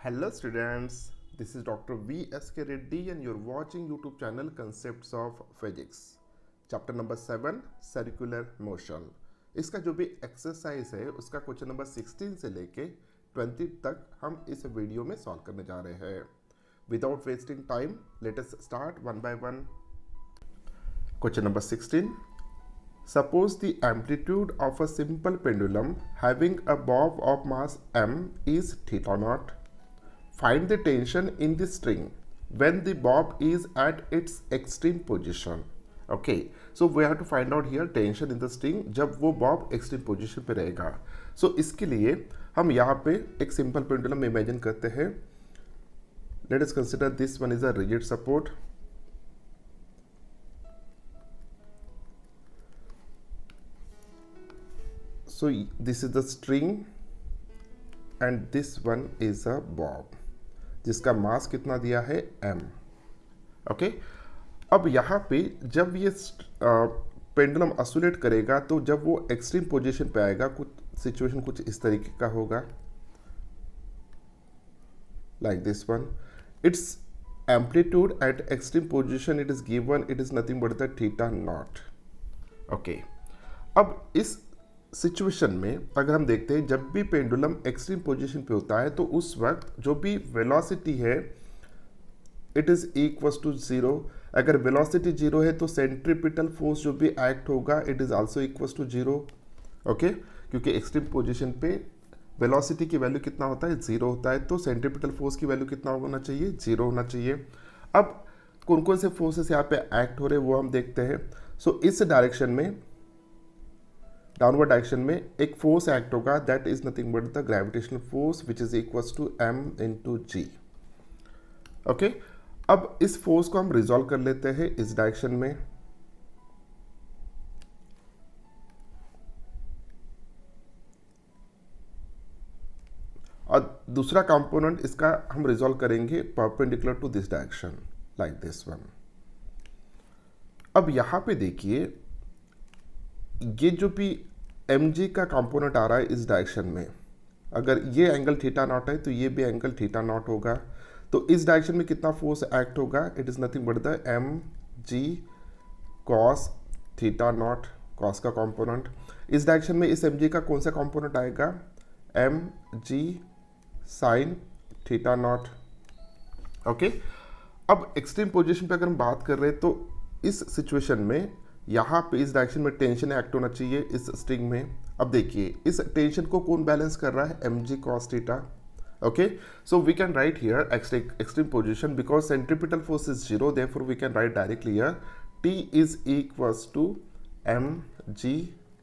Hello students, this is Dr. V.S.K. Reddy and you're watching YouTube channel Concepts of Physics. Chapter number 7 Circular Motion. इसका जो भी exercise है उसका question number 16 से लेके 20 तक हम इस वीडियो में सॉल्व करने जा रहे हैं. Without wasting time, let us start one by one. Question number 16. Suppose the amplitude of a simple pendulum having a bob of mass m is theta naught. Find the tension in the string when the bob is at its extreme position. Okay, so we have to find out here tension in the string जब वो bob extreme position पे रहेगा. So इसके लिए हम यहाँ पे एक simple pendulum imagine करते हैं. Let us consider this one is a rigid support. So this is the string and this one is a bob जिसका मास कितना दिया है m. ओके, अब यहाँ पे जब ये पेंडुलम ऑसिलेट करेगा तो जब वो एक्सट्रीम पोजीशन पे आएगा कुछ सिचुएशन कुछ इस तरीके का होगा, like this one. It's amplitude eight extreme position it is given, it is nothing but the theta naught. Okay, अब इस सिचुएशन में अगर हम देखते हैं जब भी पेंडुलम एक्सट्रीम पोजीशन पे होता है तो उस वक्त जो भी वेलोसिटी है it is equals to zero. अगर वेलोसिटी जीरो है तो सेंट्रीपिटल फोर्स जो भी एक्ट होगा it is also equals to zero. Okay, क्योंकि एक्सट्रीम पोजीशन पे वेलोसिटी की वैल्यू कितना होता है, जीरो होता है, तो सेंट्रीपिटल फोर्स की वैल्यू कितना होना चाहिए, जीरो होना चाहिए. अब कौन कौन से फोर्सेस यहाँ पे एक्ट हो रहे हैं वो हम देखते हैं. सो इस डायरेक्शन में, डाउनवर्ड डायरेक्शन में एक फोर्स एक्ट होगा that is nothing but the gravitational force which is equals to m into G. Okay, अब इस फोर्स को हम रिजॉल्व कर लेते हैं इस डायरेक्शन में. और दूसरा कंपोनेंट इसका हम रिजॉल्व करेंगे perpendicular to this direction, like this one. अब यहां पे देखिए ये जो भी mg का कंपोनेंट आ रहा है इस डायरेक्शन में, अगर ये एंगल थीटा नॉट है तो ये भी एंगल थीटा नॉट होगा. तो इस डायरेक्शन में कितना फोर्स एक्ट होगा, it is nothing but the mg cos theta not, cos का कंपोनेंट. इस डायरेक्शन में इस mg का कौन सा कंपोनेंट आएगा, mg sin theta naught. Okay, अब एक्सट्रीम पोजीशन पे अगर हम बात कर रहे हैं तो इस सिचुएशन में यहाँ पे इस डायरेक्शन में टेंशन एक्ट होना चाहिए इस स्ट्रिंग में. अब देखिए इस टेंशन को कौन बैलेंस कर रहा है, mg cos theta. Okay, so we can write here extreme position because centripetal force is zero, therefore we can write directly here t is equals to mg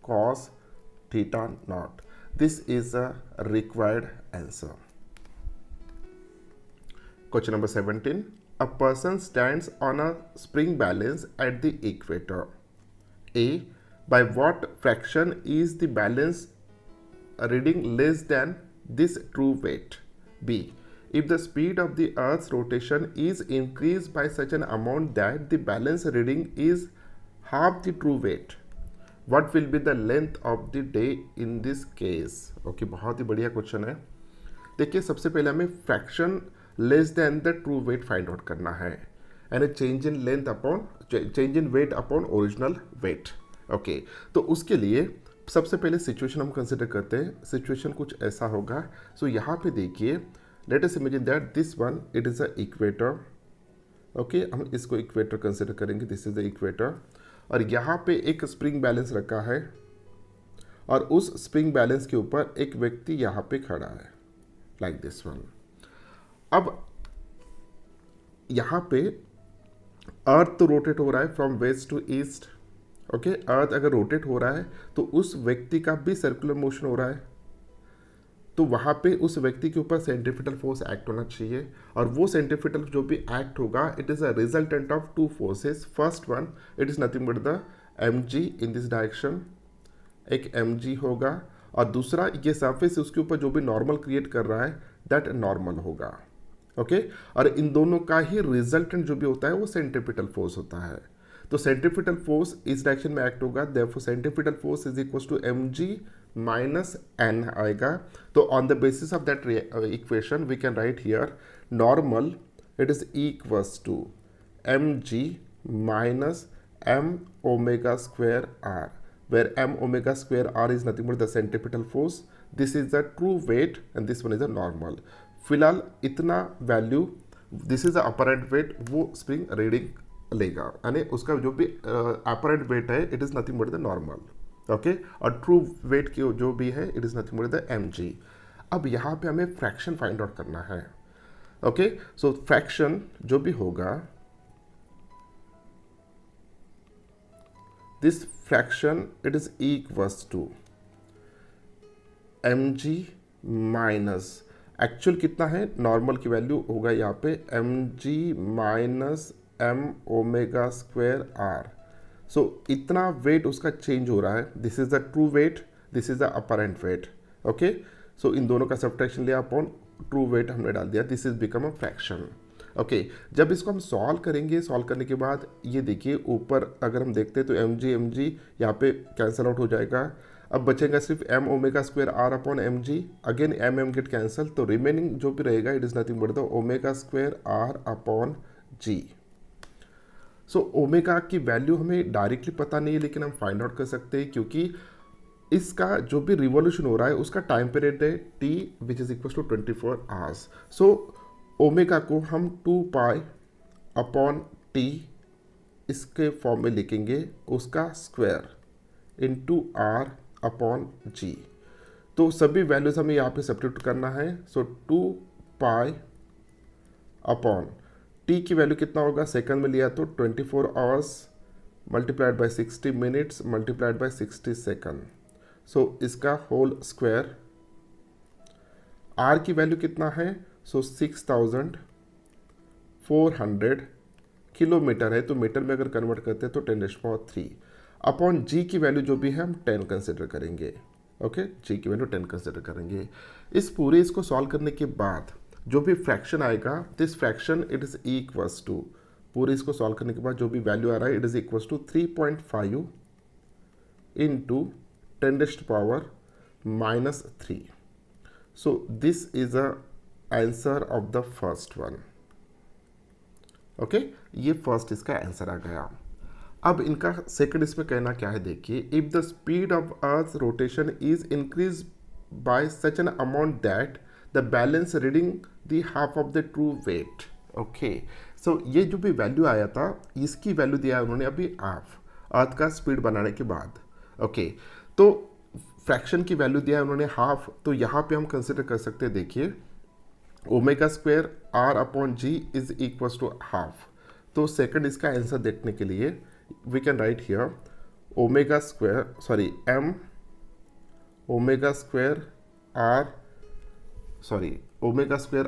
cos theta not. This is a required answer. Question number 17. A person stands on a spring balance at the equator. A. By what fraction is the balance reading less than this true weight? B. If the speed of the Earth's rotation is increased by such an amount that the balance reading is half the true weight, what will be the length of the day in this case? Okay, बहुत ही बढ़िया question है. देखिए सबसे पहले हमें fraction less than the true weight find out करना है, यानी change in length upon change in weight upon original wait. Okay, तो उसके लिए सबसे पहले सिचुएशन हम कंसिडर करते हैं. सिचुएशन कुछ ऐसा होगा. सो यहाँ पे देखिए, let us imagine that this one it is a equator. Okay, हम इसको इक्वेटर कंसिडर करेंगे, दिस इज द इक्वेटर. और यहाँ पे एक स्प्रिंग बैलेंस रखा है और उस स्प्रिंग बैलेंस के ऊपर एक व्यक्ति यहाँ पे खड़ा है, लाइक दिस वन. अब यहाँ पे अर्थ तो रोटेट हो रहा है from west to east. Okay, earth अगर रोटेट हो रहा है तो उस व्यक्ति का भी सर्कुलर मोशन हो रहा है, तो वहाँ पे उस व्यक्ति के ऊपर सेंट्रीपिटल फोर्स एक्ट होना चाहिए. और वो सेंट्रीपिटल जो भी एक्ट होगा it is a resultant of two forces. First one it is nothing but the mg in this direction, एक mg होगा, और दूसरा ये सरफेस उसके ऊपर जो भी नॉर्मल क्रिएट कर रहा है दैट नॉर्मल होगा. ओके, और इन दोनों का ही रिजल्टेंट जो भी होता है वो सेंट्रीपिटल फोर्स होता है. तो सेंट्रीपिटल फोर्स इस डायरेक्शन में एक्ट होगा, therefore centripetal force is equal to mg minus N आएगा। तो on the basis of that equation we can write here normal it is equals to M G minus m omega square r, where m omega square r is nothing but the centripetal force. This is the true weight and this one is the normal. फिलहाल इतना value this is the apparent wait वो spring reading लेगा, यानी उसका जो भी apparent wait है it is nothing but the normal. Okay, और ट्रू वेट की जो भी है it is nothing but the mg। अब यहाँ पे हमें फ्रैक्शन फाइंड आउट करना है। ओके, सो फ्रैक्शन जो भी होगा, this fraction it is equals to mg minus actual कितना है, नॉर्मल की वैल्यू होगा यहाँ पे mg minus m omega square r। So इतना वेट उसका चेंज हो रहा है, this is the true weight, this is the apparent weight. Okay, so इन दोनों का सब्ट्रैक्शन लिया अपॉन ट्रू वेट हमने डाल दिया, this is become a fraction. Okay, जब इसको हम सॉल्व करेंगे, सॉल्व करने के बाद ये देखिए ऊपर अगर हम देखते हैं तो एम जी यहाँ पे कैंसिल आउट हो जाएगा। अब बचेगा सिर्फ m omega square r upon M G, again m get cancel, तो रिमेनिंग जो भी रहेगा it is nothing but the omega square r upon G. So omega की वैल्यू हमें डायरेक्टली पता नहीं है, लेकिन हम फाइंड आउट कर सकते हैं क्योंकि इसका जो भी रिवॉल्यूशन हो रहा है उसका टाइम पीरियड है t which is equal to 24 hours. So omega को हम 2 पाई अपॉन टी इसके फॉर्म में लिखेंगे, उसका square into r upon g. तो सभी वैल्यूज हमें यहाँ पे सब्स्टिट्यूट करना है। सो 2 पाई अपॉन टी की वैल्यू कितना होगा, सेकंड में लिया तो 24 hours multiplied by 60 minutes multiplied by 60 second. So इसका होल स्क्वायर। आर की वैल्यू कितना है, सो 6400 किलोमीटर है, तो मीटर में अगर कन्वर्ट करते हैं तो 10⁻³ अपॉन जी की वैल्यू जो भी है हम 10 कंसिडर करेंगे। ओके, जी की वैल्यू 10 कंसिडर करेंगे। इस पूरे इसको सॉल्व करने के बाद जो भी फ्रैक्शन आएगा, this fraction it is equals to, पूरे इसको सॉल्व करने के बाद जो भी वैल्यू आ रहा है it is equals to 3.5 into 10⁻³ so this is a answer of the first one. Okay, ये फर्स्ट इसका आंसर आ गया। अब इनका सेकंड इसमें कहना क्या है, देखिए, if the speed of earth rotation is increase by such an amount that the balance reading the half of the true weight. Okay, so ये जो भी वैल्यू आया था इसकी वैल्यू दिया है उन्होंने अभी हाफ अर्थ का स्पीड बनाने के बाद। ओके, तो फ्रैक्शन की वैल्यू दिया है उन्होंने हाफ, तो यहाँ पे हम कंसिडर कर सकते हैं, देखिए omega square r upon g is equals to half. तो सेकंड इसका आंसर देखने के लिए we can write here omega square m omega square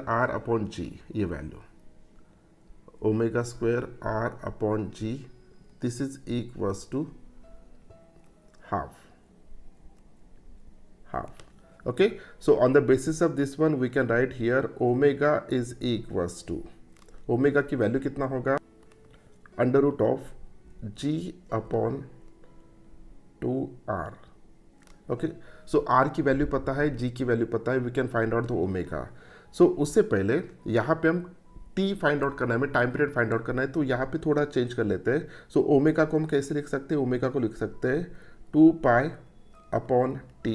r upon g, ये value omega square r upon g this is equals to half. Okay, so on the basis of this one we can write here omega is equals to, omega की value कितना होगा, under root of g upon 2r। Okay, so r की value पता है, g की value पता है, we can find out the omega. So उससे पहले यहाँ पे हम t फाइंड आउट करना है, हमें टाइम पीरियड फाइंड आउट करना है, तो यहाँ पे थोड़ा चेंज कर लेते हैं। सो ओमेगा को हम कैसे लिख सकते हैं, ओमेगा को लिख सकते हैं 2 pi upon t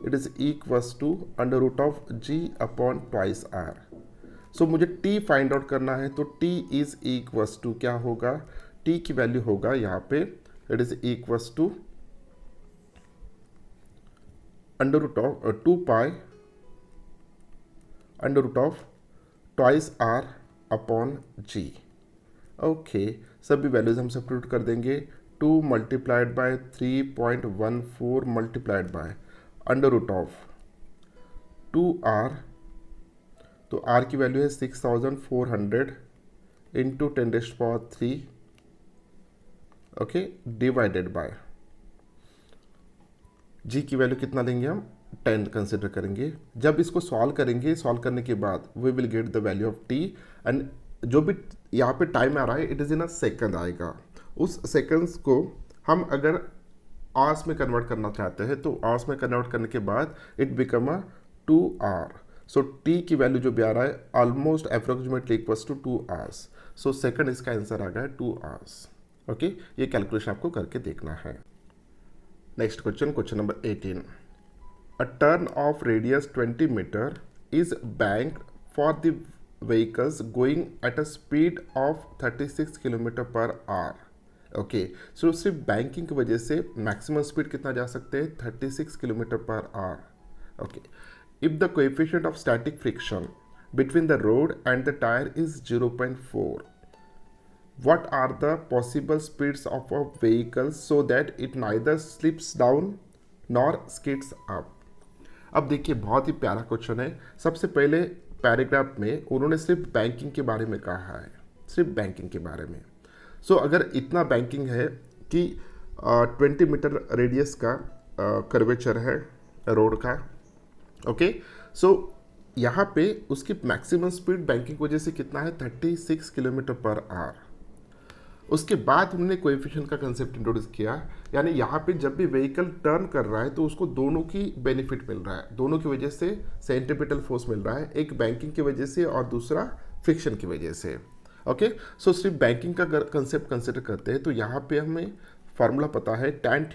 it is equals to under root of g upon twice r। So मुझे t फाइंड आउट करना है, तो t इज इक्वल्स टू क्या होगा, t की वैल्यू होगा यहाँ पे it is equals to under root of 2 pi under root of twice r upon g। Okay, सभी वैल्यूज हम सब्स्टिट्यूट कर देंगे, 2 multiplied by 3.14 multiplied by under root of 2r, तो r की वैल्यू है 6400 into 10⁻³। Okay, divided by g की value कितना लेंगे हम, 10 कंसिडर करेंगे। जब इसको सॉल्व करेंगे, सॉल्व करने के बाद we will get the value of t, and जो भी यहाँ पे टाइम आ रहा है it is in a second आएगा। उस सेकंड्स को हम अगर आवर्स में कन्वर्ट करना चाहते हैं तो आवर्स में कन्वर्ट करने के बाद it become a 2 hour. So T की वैल्यू जो भी आ रहा है almost approximately equals to 2 hours. So second इसका आंसर आ गया 2 आवर्स. ओके, ये कैलकुलेशन आपको करके देखना है. Next question, question number 18. A turn of radius 20 meter is banked for the vehicles going at a speed of 36 km per hour. Okay, सो सिर्फ banking की वजह से मैक्सिमम स्पीड कितना जा सकते हैं 36 kilometre per our. Okay, if the coefficient of static friction between the road and the tyre is 0.4, what are the possible speeds of a vehicle so that it neither slips down nor skids up. अब देखिए बहुत ही प्यारा question है. सबसे पहले paragraph में उन्होंने सिर्फ बैंकिंग के बारे में कहा है, सिर्फ बैंकिंग के बारे में. सो अगर इतना बैंकिंग है कि 20 मीटर रेडियस का कर्वेचर है रोड का. ओके, सो यहाँ पे उसकी मैक्सिमम स्पीड बैंकिंग की वजह से कितना है 36 किलोमीटर पर आवर. उसके बाद उन्होंने कोएफिशिएंट का कंसेप्ट इंट्रोड्यूस किया, यानी यहाँ पे जब भी व्हीकल टर्न कर रहा है तो उसको दोनों की बेनिफिट मिल रहा है, दोनों की वजह से सेंट्रीपिटल फोर्स मिल रहा है, एक बैंकिंग की वजह से और दूसरा फ्रिक्शन की वजह से. ओके, सो सिर्फ बैंकिंग का कंसेप्ट कंसिडर करते हैं तो यहाँ पे हमें फार्मूला पता है tan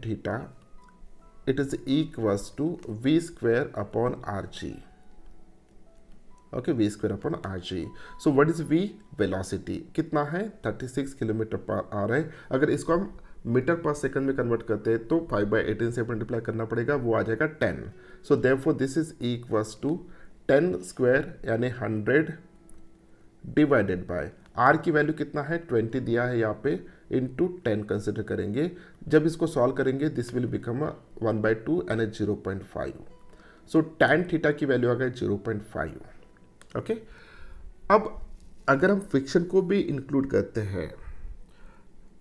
theta it is equals to v square upon rg. Okay, v square upon rg. So what is v? Velocity कितना है 36 किलोमीटर पर आवर है. अगर इसको हम मीटर पर सेकंड में कन्वर्ट करते हैं तो 5/18 से मल्टीप्लाई करना पड़ेगा, वो आ जाएगा 10. So therefore this is equals to 10 square यानी 100 डिवाइडेड बाय r की वैल्यू कितना है 20 दिया है यहाँ पे, इंटू 10 कंसिडर करेंगे. जब इसको सॉल्व करेंगे this will become 1/2 and 0.5. So tan theta की वैल्यू आ गई 0.5. ओके, अब अगर हम फ्रिक्शन को भी इंक्लूड करते हैं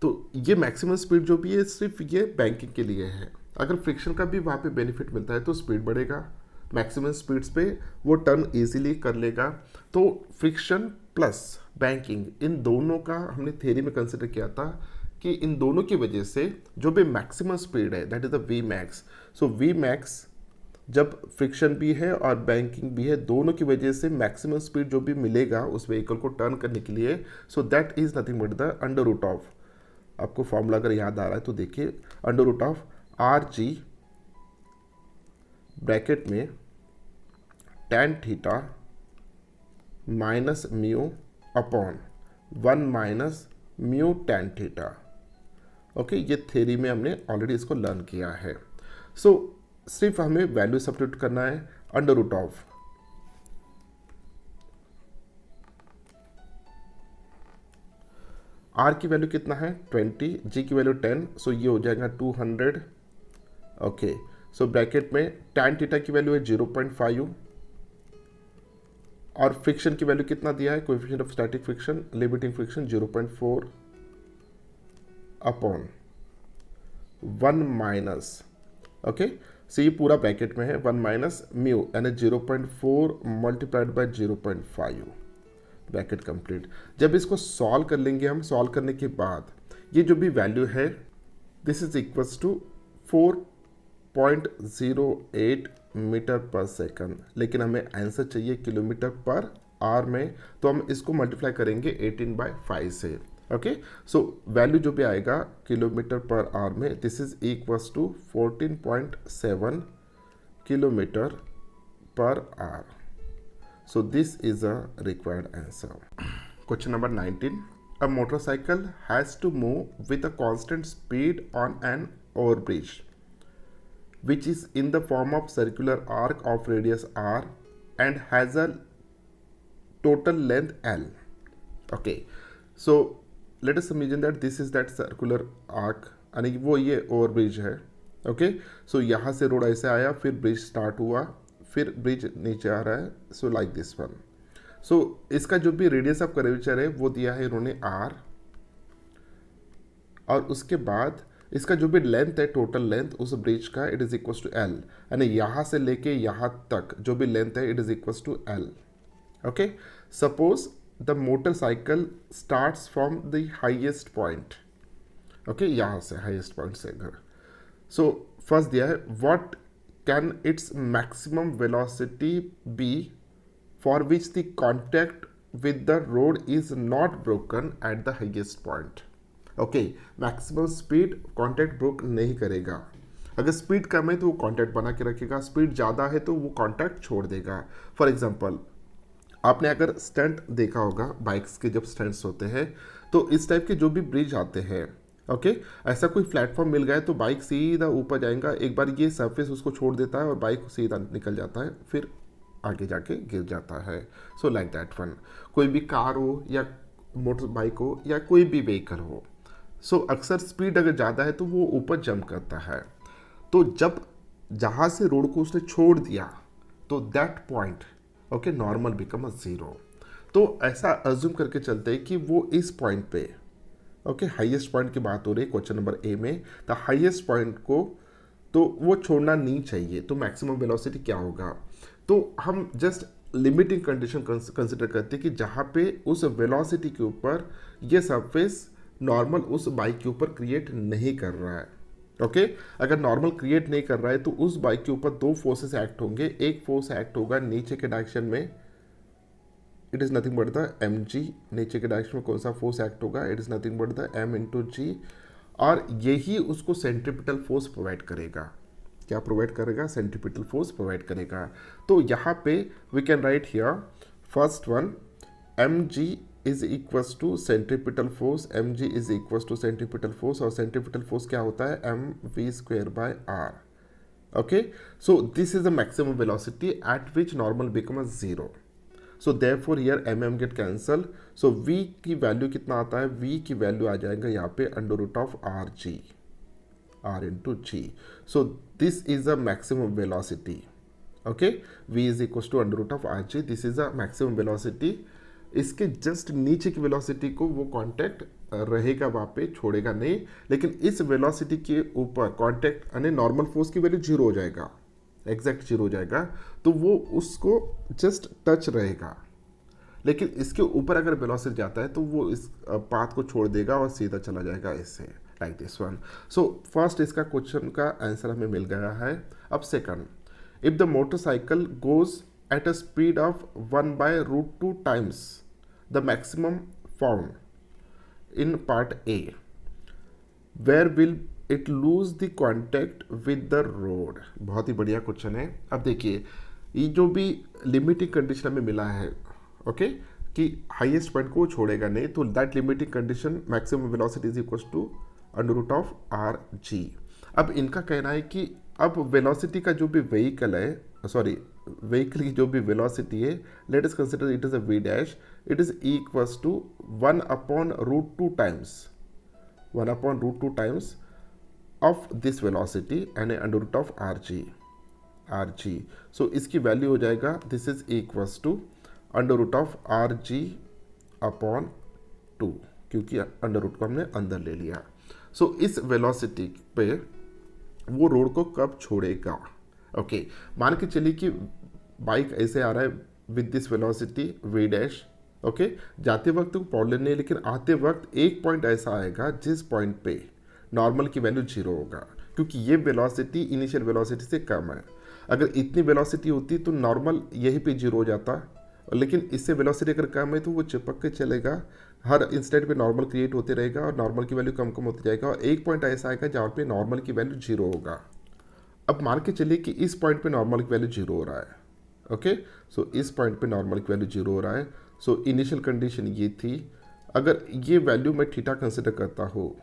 तो ये मैक्सिमम स्पीड जो भी है सिर्फ ये बैंकिंग के लिए है. अगर फ्रिक्शन का भी वहाँ पे बेनिफिट मिलता है तो स्पीड बढ़ेगा, मैक्सिमम स्पीड्स पे वो टर्न इजीली कर लेगा. तो फ्रिक्शन प्लस बैंकिंग इन दोनों का हमने थ्योरी में कंसिडर किया था कि इन दोनों की वजह से जो भी मैक्सिमम स्पीड है that is the V max. So V max जब फ्रिक्शन भी है और बैंकिंग भी है, दोनों की वजह से मैक्सिमम स्पीड जो भी मिलेगा उस व्हीकल को टर्न करने के लिए, so that is nothing but the under root of, आपको फॉर्मूला अगर याद आ रहा है तो देखिए, under root of are G bracket में tan theta minus mu upon 1 minus mu tan theta. Okay, ये थ्योरी में हमने ऑलरेडी इसको लर्न किया है. सो सिर्फ हमें वैल्यू सब्स्टिट्यूट करना है. अंडर रूट ऑफ आर की वैल्यू कितना है 20, जी की वैल्यू 10, सो ये हो जाएगा 200. ओके, सो ब्रैकेट में tan थीटा की वैल्यू है 0.5 और फ्रिक्शन की वैल्यू कितना दिया है, coefficient of static friction limiting friction 0.4 upon 1 minus. Okay, so ये पूरा ब्रैकेट में है 1 माइनस म्यू यानी 0.4 मल्टीप्लाइड बाय 0.5 ब्रैकेट कंप्लीट. जब इसको सॉल्व कर लेंगे हम, सॉल्व करने के बाद ये जो भी वैल्यू है this is equals to 4.08 metre per second, लेकिन हमें आंसर चाहिए किलोमीटर पर आवर में, तो हम इसको मल्टीप्लाई करेंगे 18/5 से. ओके, सो वैल्यू जो भी आएगा किलोमीटर पर आवर में this is equals to 14.7 kilometre per hour. So this is a required answer. Question number 19. A motorcycle has to move with a constant speed on an overbridge which is in the form of circular arc of radius r and has a total length L. Okay, so let us imagine that this is that circular arc यानी वो ये overbridge है. Okay, so यहाँ से road ऐसे आया, फिर bridge start हुआ, फिर ब्रिज नीचे आ रहा है, सो लाइक दिस वन. सो इसका जो भी रेडियस ऑफ कर्वेचर है वो दिया है इन्होंने r, और उसके बाद इसका जो भी लेंथ है टोटल लेंथ उस ब्रिज का it is equals to L, यानी यहाँ से लेके यहाँ तक जो भी लेंथ है it is equals to L. Okay, suppose the motorcycle starts from the highest point. Okay, यहाँ से हाईएस्ट पॉइंट से अगर, सो फर्स्ट दिया है what can its maximum velocity be for which the contact with the road is not broken at the highest point. Okay, maximum speed contact broke नहीं करेगा। अगर speed कम है तो वो कॉन्टैक्ट बना के रखेगा, स्पीड ज़्यादा है तो वो कॉन्टैक्ट छोड़ देगा। फॉर एग्जांपल, आपने अगर स्टंट देखा होगा, बाइक्स के जब स्टंट्स होते हैं तो इस टाइप के जो भी ब्रिज आते हैं, ओके, ऐसा कोई प्लेटफॉर्म मिल गया है तो बाइक सीधा ऊपर जाएगा, एक बार ये सरफेस उसको छोड़ देता है और बाइक सीधा निकल जाता है, फिर आगे जाके गिर जाता है। सो लाइक दैट वन, कोई भी कार हो या मोटर बाइक हो या कोई भी व्हीकल हो, सो अक्सर स्पीड अगर ज़्यादा है तो वो ऊपर जंप करता है। तो जब जहाँ से रोड को उसने छोड़ दिया तो that point, okay, normal become a zero. तो ऐसा अज्यूम करके चलते हैं कि वो इस पॉइंट पे, ओके, हाईएस्ट पॉइंट की बात हो रही है क्वेश्चन नंबर ए में, द हाईएस्ट पॉइंट को तो वो छोड़ना नहीं चाहिए। तो मैक्सिमम वेलोसिटी क्या होगा, तो हम जस्ट लिमिटिंग कंडीशन कंसिडर करते हैं कि जहाँ पे उस वेलोसिटी के ऊपर ये सरफेस नॉर्मल उस बाइक के ऊपर क्रिएट नहीं कर रहा है। ओके, अगर नॉर्मल क्रिएट नहीं कर रहा है तो उस बाइक के ऊपर दो फोर्सेस एक्ट होंगे। एक फोर्स एक्ट होगा नीचे के डायरेक्शन में, it is nothing but the m g. नीचे के डायरेक्शन में कौन सा फोर्स एक्ट होगा, it is nothing but the m into g, और यही उसको सेंट्रीपिटल फोर्स प्रोवाइड करेगा। क्या प्रोवाइड करेगा, सेंट्रीपिटल फोर्स प्रोवाइड करेगा। तो यहाँ पे we can write here first one, m g is equals to centripetal force, m g is equals to centripetal force, और सेंट्रीपिटल फोर्स क्या होता है, m v square by r. Okay, so this is the maximum velocity at which normal become a zero. So therefore here m m get cancel. So v की value कितना आता है, v की value आ जाएगा यहाँ पे under root of are g, r into g. So this is a maximum velocity. Okay, v is equal to under root of are g, this is a maximum velocity. इसके just नीचे की velocity को वो contact रहेगा वहाँ पे, छोड़ेगा नहीं, लेकिन इस वेलोसिटी के ऊपर कांटेक्ट यानी नॉर्मल फोर्स की वैल्यू जीरो हो जाएगा, एग्जैक्ट जीरो हो जाएगा, तो वो उसको जस्ट टच रहेगा। लेकिन इसके ऊपर अगर वेलोसिटी जाता है तो वो इस पाथ को छोड़ देगा और सीधा चला जाएगा इससे, like this one. So first इसका क्वेश्चन का आंसर हमें मिल गया है। अब second, if the motorcycle goes at a speed of 1/√2 times the maximum found in part a, where will it lose the contact with the road. बहुत ही बढ़िया क्वेश्चन है। अब देखिए, ये जो भी लिमिटिंग कंडीशन हमें मिला है, ओके, कि हाईएस्ट पॉइंट को छोड़ेगा नहीं, तो that limiting condition maximum velocity is equal to under root of are g. अब इनका कहना है कि अब वेलोसिटी का जो भी व्हीकल है, सॉरी, व्हीकल की जो भी वेलोसिटी है, let us consider it is a v dash, it is equals to 1/√2 times, 1/√2 times of this velocity and under root of rg। So इसकी वैल्यू हो जाएगा, this is equals to under root of are g upon 2, क्योंकि under root को हमने अंदर ले लिया। सो इस वेलोसिटी पे वो रोड को कब छोड़ेगा। ओके, मान के चलिए कि बाइक ऐसे आ रहा है with this velocity v dash, okay, जाते वक्त तो प्रॉब्लम नहीं, लेकिन आते वक्त एक पॉइंट ऐसा आएगा जिस पॉइंट पे नॉर्मल की वैल्यू जीरो होगा, क्योंकि ये वेलोसिटी इनिशियल वेलोसिटी से कम है। अगर इतनी वेलोसिटी होती तो नॉर्मल यहीं पे जीरो हो जाता, लेकिन इससे वेलोसिटी अगर कम है तो वो चिपक के चलेगा, हर इंस्टेंट पे नॉर्मल क्रिएट होते रहेगा और नॉर्मल की वैल्यू कम कम होती जाएगा, और एक पॉइंट ऐसा आएगा जहाँ पे नॉर्मल की वैल्यू जीरो होगा। अब मान के चलिए कि इस पॉइंट पे नॉर्मल की वैल्यू जीरो हो रहा है। ओके, सो इस पॉइंट पे नॉर्मल की वैल्यू जीरो हो रहा है। सो इनिशियल कंडीशन ये थी, अगर ये वैल्यू मैं थीटा कंसिडर करता हूँ,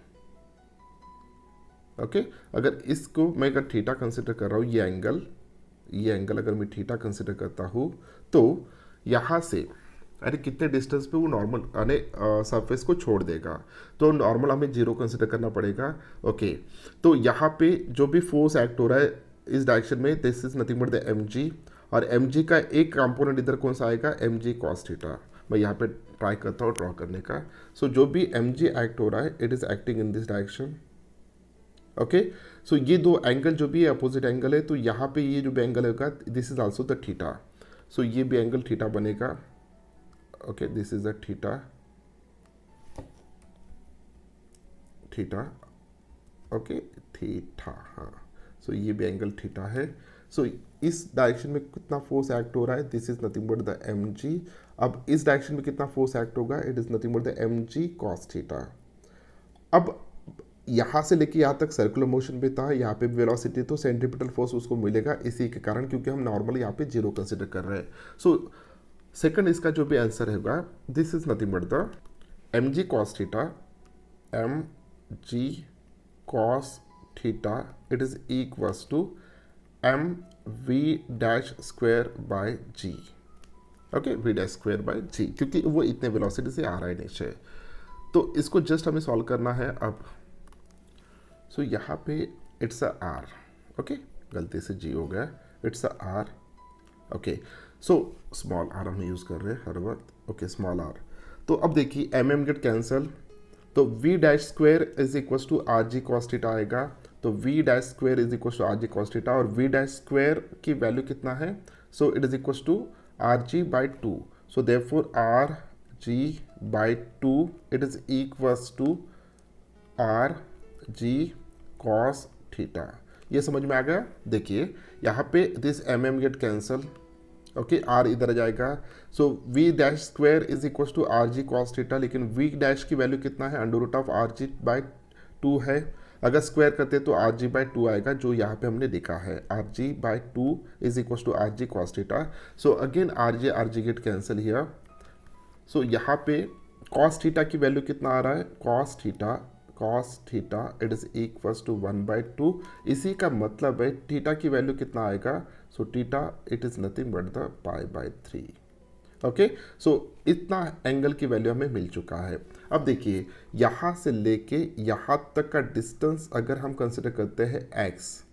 ओके, अगर इसको मैं अगर थीटा कंसिडर कर रहा हूँ, ये एंगल अगर मैं थीटा कंसिडर करता हूँ, तो यहाँ से अरे कितने डिस्टेंस पे वो नॉर्मल यानी सरफेस को छोड़ देगा, तो नॉर्मल हमें जीरो कंसिडर करना पड़ेगा। ओके, तो यहाँ पे जो भी फोर्स एक्ट हो रहा है इस डायरेक्शन में, this is nothing but the m g, और एम जी का एक कंपोनेंट इधर कौन सा आएगा, एम जी कॉस थीटा। मैं यहाँ पे ट्राई करता हूँ ड्रॉ करने का। सो जो भी एम जी एक्ट हो रहा है, it is acting in this direction. Okay, so ये दो एंगल जो भी है अपोजिट एंगल है, तो यहाँ पे ये जो भी एंगल होगा, this is also the theta. So ये भी एंगल थीटा बनेगा। Okay, this is the theta, okay theta, हाँ। सो ये भी एंगल थीटा है। सो इस डायरेक्शन में कितना फोर्स एक्ट हो रहा है, this is nothing but the m g. अब इस डायरेक्शन में कितना फोर्स एक्ट होगा, it is nothing but the m g cos theta. अब यहाँ से लेके यहाँ तक सर्कुलर मोशन पे था, यहाँ पे वेलोसिटी तो सेंट्रीपिटल फोर्स उसको मिलेगा इसी के कारण, क्योंकि हम नॉर्मल यहाँ पे जीरो कंसिडर कर रहे हैं। सो सेकंड इसका जो भी आंसर होगा, this is nothing but the m g cos theta, m g cos theta it is equals to m v dash square by g. Okay, v dash square by g, क्योंकि वो इतने velocity से आ रहा है नीचे। तो इसको जस्ट हमें सॉल्व करना है अब। सो यहाँ पे इट्स अ आर, ओके, गलती से जी हो गया, it's a r. Okay, so small r हम यूज़ कर रहे हैं हर वक्त, ओके स्मॉल आर। तो अब देखिए एम एम गेट कैंसल, तो v dash square is equal to r g cos theta आएगा। तो v dash square is equal to r g cos theta, और वी डैश स्क्वायर की वैल्यू कितना है, so it is equal to r g by two. So therefore r g by two it is equals to r g cos theta. ये समझ में आ गया। देखिए यहाँ पे this m m get cancel, okay, r इधर आ जाएगा। So v dash square is equal to r g cos theta, लेकिन वी डैश की वैल्यू कितना है, under root of are g by two है। अगर स्क्वायर करते तो आर जी बाई टू आएगा, जो यहाँ पे हमने लिखा है, r g by two is equal to r g cos theta. So again r g get cancel here. सो यहाँ पे कॉस थीटा की वैल्यू कितना आ रहा है, cos theta it is equals to 1/2। इसी का मतलब है थीटा की वैल्यू कितना आएगा, so theta it is nothing but the π/3। Okay, so इतना एंगल की वैल्यू हमें मिल चुका है। अब देखिए यहाँ से लेके यहाँ तक का डिस्टेंस अगर हम कंसिडर करते हैं x,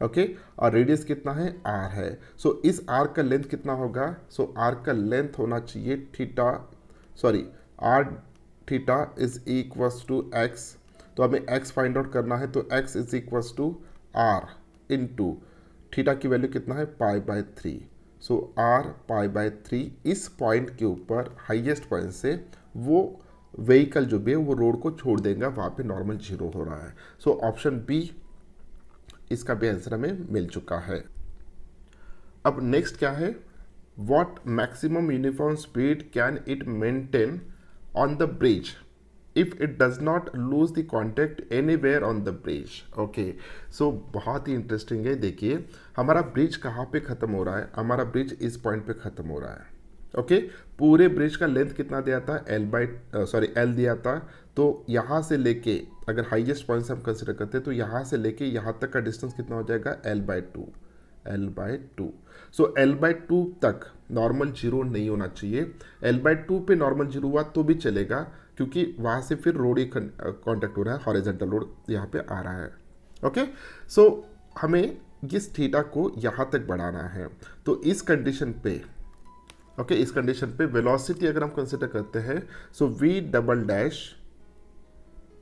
ओके, और रेडियस कितना है, r है। सो इस r का लेंथ कितना होगा, सो r का लेंथ होना चाहिए theta, sorry r theta is equals to x। तो हमें x फाइंड आउट करना है, तो x is equals to r into theta की वैल्यू कितना है, π/3। सो r π/3 इस पॉइंट के ऊपर हाईएस्ट पॉइंट से वो व्हीकल जो भी है वो रोड को छोड़ देगा, वहाँ पे नॉर्मल जीरो हो रहा है। सो ऑप्शन बी इसका भी आंसर हमें मिल चुका है। अब नेक्स्ट क्या है, what maximum uniform speed can it maintain on the bridge if it does not lose the contact anywhere on the bridge। Okay, so बहुत ही इंटरेस्टिंग है। देखिए हमारा ब्रिज कहाँ पे ख़त्म हो रहा है, हमारा ब्रिज इस पॉइंट पे ख़त्म हो रहा है। ओके, पूरे ब्रिज का लेंथ कितना दिया था, एल दिया था। तो यहाँ से लेके अगर हाईएस्ट पॉइंट से हम कंसिडर करते हैं तो यहाँ से लेके यहाँ तक का डिस्टेंस कितना हो जाएगा, L/2। सो L/2 तक नॉर्मल जीरो नहीं होना चाहिए। L/2 पे नॉर्मल जीरो हुआ तो भी चलेगा, क्योंकि वहाँ से फिर रोड ही कॉन्टेक्ट हो रहा है, हॉरिजॉन्टल रोड यहाँ पे आ रहा है। ओके, सो हमें इस थीटा को यहाँ तक बढ़ाना है। तो इस कंडीशन पे, ओके, इस कंडीशन पे वेलोसिटी अगर हम कंसिडर करते हैं, सो वी डबल डैश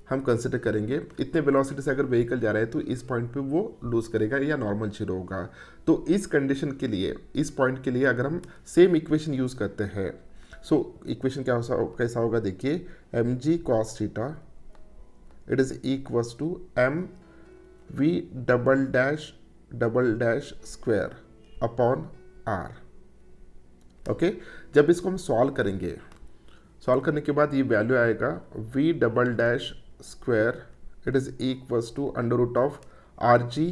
हम कंसिडर करेंगे, इतने वेलोसिटी से अगर व्हीकल जा रहा है तो इस पॉइंट पे वो लूज करेगा या नॉर्मल जीरो होगा। तो इस कंडीशन के लिए, इस पॉइंट के लिए अगर हम सेम इक्वेशन यूज़ करते हैं, सो इक्वेशन कैसा होगा, देखिए m g cos theta it is equals to m v double dash square upon r. Okay, जब इसको हम सॉल्व करेंगे, सॉल्व करने के बाद ये वैल्यू आएगा v double dash square it is equals to under root of are g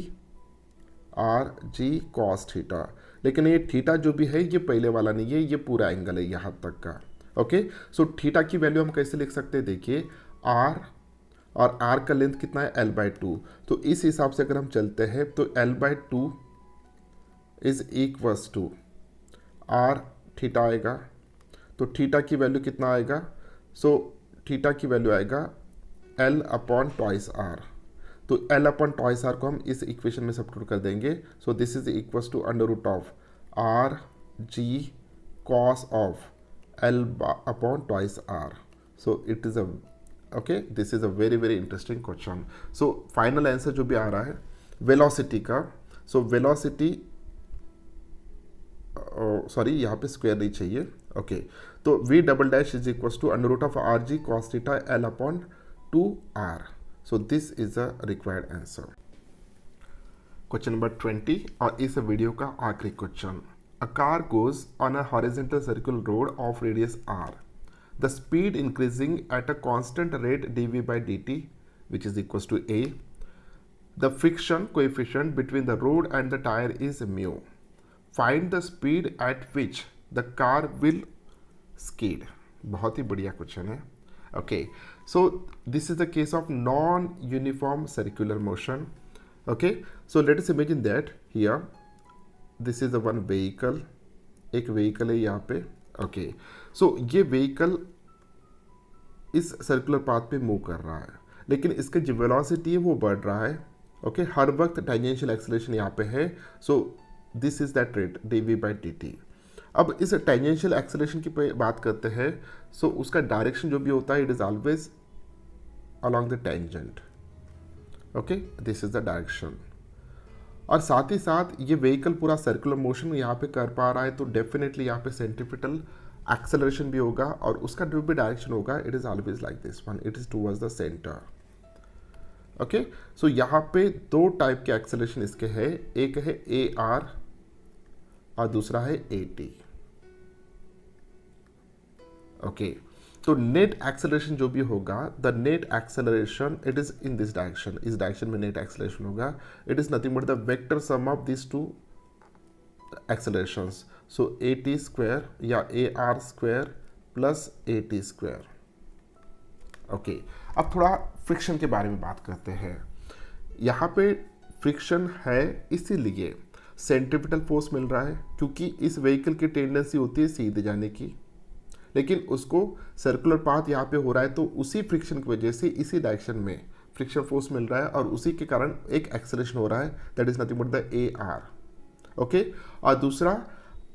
cos theta. लेकिन ये थीटा जो भी है ये पहले वाला नहीं है, ये पूरा एंगल है यहाँ तक का। ओके, सो थीटा की वैल्यू हम कैसे लिख सकते हैं, देखिए आर, और आर का लेंथ कितना है, L/2। तो इस हिसाब से अगर हम चलते हैं तो L/2 is equals to r theta आएगा। तो थीटा की वैल्यू कितना आएगा, सो थीटा की वैल्यू आएगा L/2r। तो L/2r को हम इस इक्वेशन में सब्स्टिट्यूट कर देंगे। So this is equals to under root of are g cos of L/2r। So it is okay, this is a very very interesting question. So final answer जो भी आ रहा है वेलोसिटी का, सो वेलोसिटी, सॉरी यहाँ पे square नहीं चाहिए। ओके, तो v double dash is equals to under root of are g cos theta L/2r। So this is the required answer. Question number 20 और इस वीडियो का आखिरी question. A car goes on a horizontal circular road of radius r. The speed increasing at a constant rate dv by dt, which is equals to a. The friction coefficient between the road and the tire is mu. Find the speed at which the car will skid. बहुत ही बढ़िया question है. Okay, so this is the case of non-uniform circular motion. Okay, so let us imagine that here this is the one vehicle. एक vehicle है यहाँ पे. Okay, so ये vehicle इस सर्कुलर पाथ पे मूव कर रहा है, लेकिन इसका जो वेलोसिटी है वो बढ़ रहा है. ओके, हर वक्त टेंजेंशियल एक्सेलरेशन यहाँ पे है. So this is that rate dv by dt. अब इस टेंजेंशियल एक्सेलरेशन की बात करते हैं. सो उसका डायरेक्शन जो भी होता है, it is always along the tangent. Okay, this is the direction. और साथ ही साथ ये व्हीकल पूरा सर्कुलर मोशन यहाँ पे कर पा रहा है, तो डेफिनेटली यहाँ पे सेंट्रीपिटल एक्सेलरेशन भी होगा और उसका जो भी डायरेक्शन होगा, it is always like this one, it is towards the centre. Okay, so यहाँ पे दो टाइप के एक्सेलरेशन इसके हैं. एक है AR और दूसरा है AT. ओके, तो नेट एक्सेलरेशन जो भी होगा, the net acceleration it is in this direction. इस डायरेक्शन में नेट एक्सेलरेशन होगा. It is nothing but the vector sum of this two accelerations. So AT square या AR square plus AT square. Okay, अब थोड़ा friction के बारे में बात करते हैं. यहाँ पे फ्रिक्शन है, इसीलिए सेंट्रीपिटल फोर्स मिल रहा है, क्योंकि इस व्हीकल की टेंडेंसी होती है सीधे जाने की, लेकिन उसको सर्कुलर पाथ यहाँ पे हो रहा है, तो उसी फ्रिक्शन की वजह से इसी डायरेक्शन में फ्रिक्शन फोर्स मिल रहा है और उसी के कारण एक एक्सेलरेशन हो रहा है, that is nothing but the AR. Okay, और दूसरा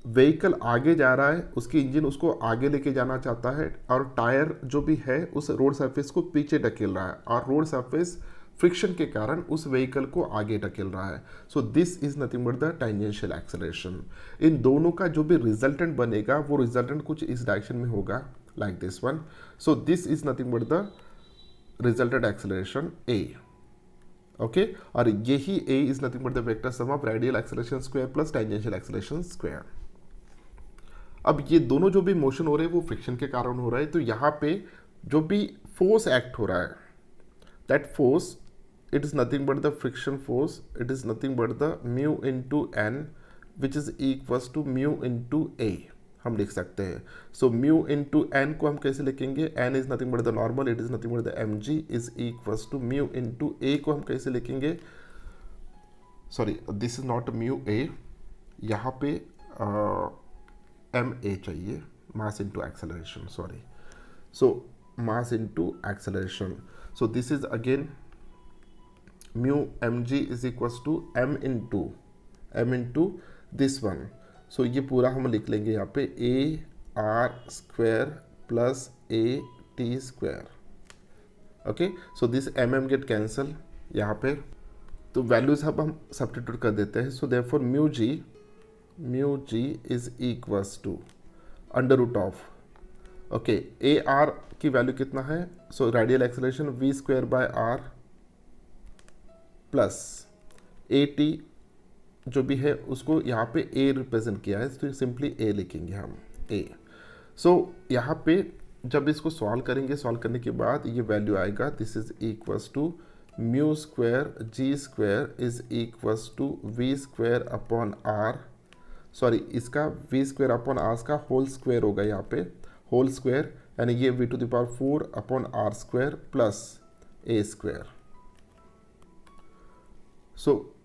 व्हीकल आगे जा रहा है, उसकी इंजन उसको आगे लेके जाना चाहता है और टायर जो भी है उस रोड सरफेस को पीछे ढकेल रहा है और रोड सरफेस फ्रिक्शन के कारण उस व्हीकल को आगे ढकेल रहा है. So this is nothing but the tangential acceleration. इन दोनों का जो भी रिजल्टेंट बनेगा वो रिजल्टेंट कुछ इस डायरेक्शन में होगा, like this one. So this is nothing but the resultant acceleration A. Okay, और यही A is nothing but the vector sum of radial acceleration square plus tangential acceleration square. अब ये दोनों जो भी मोशन हो रहे हैं वो फ्रिक्शन के कारण हो रहा है, तो यहाँ पे जो भी फोर्स एक्ट हो रहा है, that force it is nothing but the friction force. It is nothing but the mu into n which is equals to mu into A हम लिख सकते हैं. सो म्यू इंटू एन को हम कैसे लिखेंगे? N is nothing but the normal, it is nothing but the mg is equals to mu into A को हम कैसे लिखेंगे? Sorry, this is not mu A, यहाँ पे ma चाहिए, mass into acceleration. Sorry, so mass into acceleration. So this is again mu mg is equals to m into this one. So ये पूरा हम लिख लेंगे यहाँ पे AR square plus AT square. Okay, so this get cancel यहाँ पे, तो वैल्यूज अब हम सब्स्टिट्यूट कर देते हैं. So therefore mu g is equals to under root of, okay, AR की वैल्यू कितना है? So radial acceleration v square by R plus AT जो भी है उसको यहाँ पे A रिप्रेजेंट किया है, तो सिंपली A लिखेंगे हम A. सो यहाँ पे जब इसको सॉल्व करेंगे, सॉल्व करने के बाद ये वैल्यू आएगा, this is equals to mu square g square is equals to v square upon R. Sorry, इसका v स्क्वायर अपॉन R का होल स्क्वायर होगा यहाँ पे, होल स्क्वायर, यानी ये v to the power 4 upon R square plus A square. So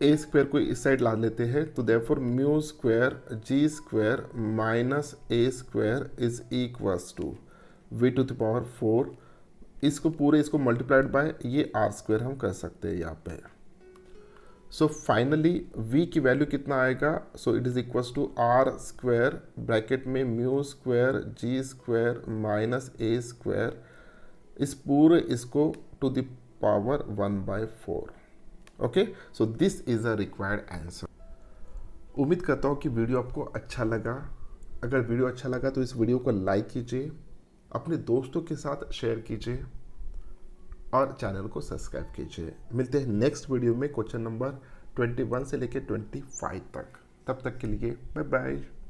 A square को इस side ला लेते हैं, तो therefore mu square g square minus A square is equals to v to the power 4. इसको multiplied by ये R square हम कर सकते हैं यहाँ पे. सो फाइनली v की वैल्यू कितना आएगा? So it is equals to R square bracket में mu square g square minus A square, इस पूरे इसको to the power 1/4. Okay, so this is a required answer. उम्मीद करता हूँ कि वीडियो आपको अच्छा लगा. अगर वीडियो अच्छा लगा तो इस वीडियो को लाइक कीजिए, अपने दोस्तों के साथ शेयर कीजिए और चैनल को सब्सक्राइब कीजिए। मिलते हैं नेक्स्ट वीडियो में क्वेश्चन नंबर 21 से लेकर 25 तक। तब तक के लिए बाय बाय।